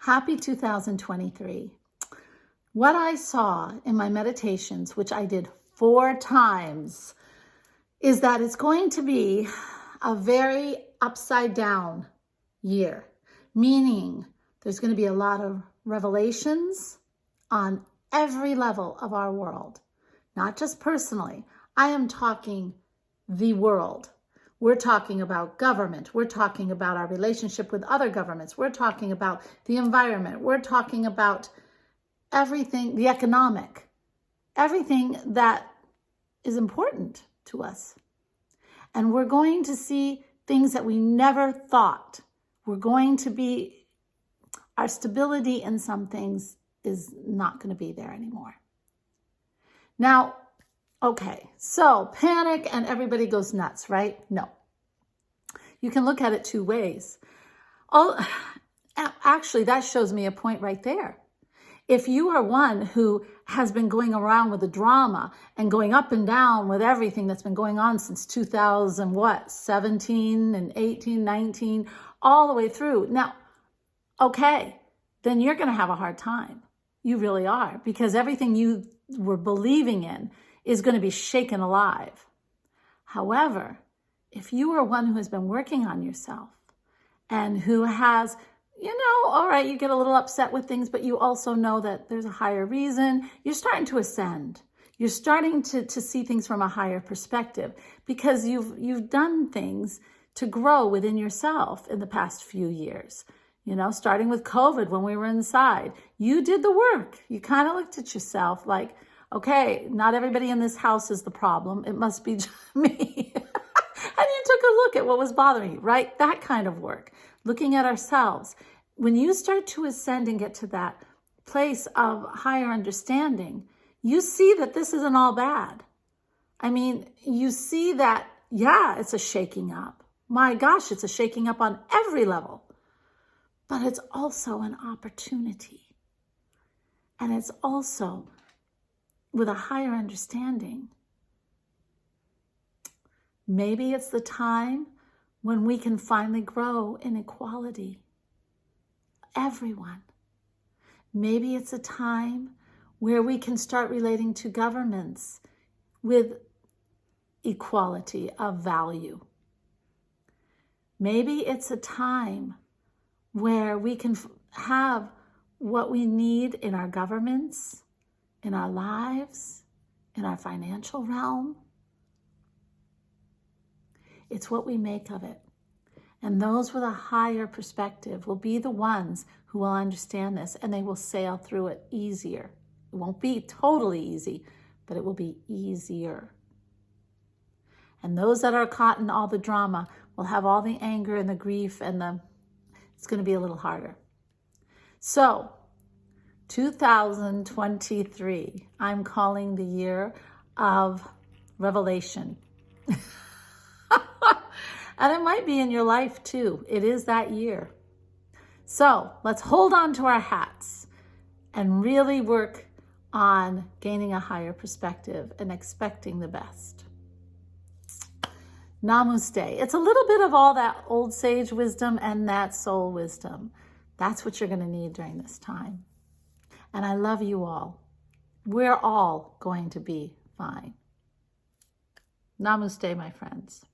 Happy 2023. What I saw in my meditations, which I did 4 times, is that it's going to be a very upside down year, meaning there's going to be a lot of revelations on every level of our world, not just personally. I am talking the world. We're talking about government. We're talking about our relationship with other governments. We're talking about the environment. We're talking about everything, the economic, everything that is important to us. And we're going to see things that we never thought. We're going to be, our stability in some things is not going to be there anymore. Now, okay, so panic and everybody goes nuts, right? No. You can look at it 2 ways. Actually, that shows me a point right there. If you are one who has been going around with the drama and going up and down with everything that's been going on since 17 and 18, 19, all the way through. Now, okay, then you're going to have a hard time. You really are, because everything you were believing in is going to be shaken alive. However, if you are one who has been working on yourself and who has, all right, you get a little upset with things, but you also know that there's a higher reason, you're starting to ascend. You're starting to see things from a higher perspective because you've done things to grow within yourself in the past few years. Starting with COVID when we were inside, you did the work. You kind of looked at yourself like, okay, not everybody in this house is the problem. It must be just me. And you took a look at what was bothering you, right? That kind of work, looking at ourselves. When you start to ascend and get to that place of higher understanding, you see that this isn't all bad. I mean, you see that, yeah, it's a shaking up. My gosh, it's a shaking up on every level. But it's also an opportunity. And it's also with a higher understanding. Maybe it's the time when we can finally grow in equality. Everyone. Maybe it's a time where we can start relating to governments with equality of value. Maybe it's a time where we can have what we need in our governments, in our lives, in our financial realm. It's what we make of it. And those with a higher perspective will be the ones who will understand this, and they will sail through it easier. It won't be totally easy, but it will be easier. And those that are caught in all the drama will have all the anger and the grief and it's going to be a little harder. So, 2023, I'm calling the year of revelation. And it might be in your life too. It is that year. So let's hold on to our hats and really work on gaining a higher perspective and expecting the best. Namaste. It's a little bit of all that old sage wisdom and that soul wisdom. That's what you're going to need during this time. And I love you all. We're all going to be fine. Namaste, my friends.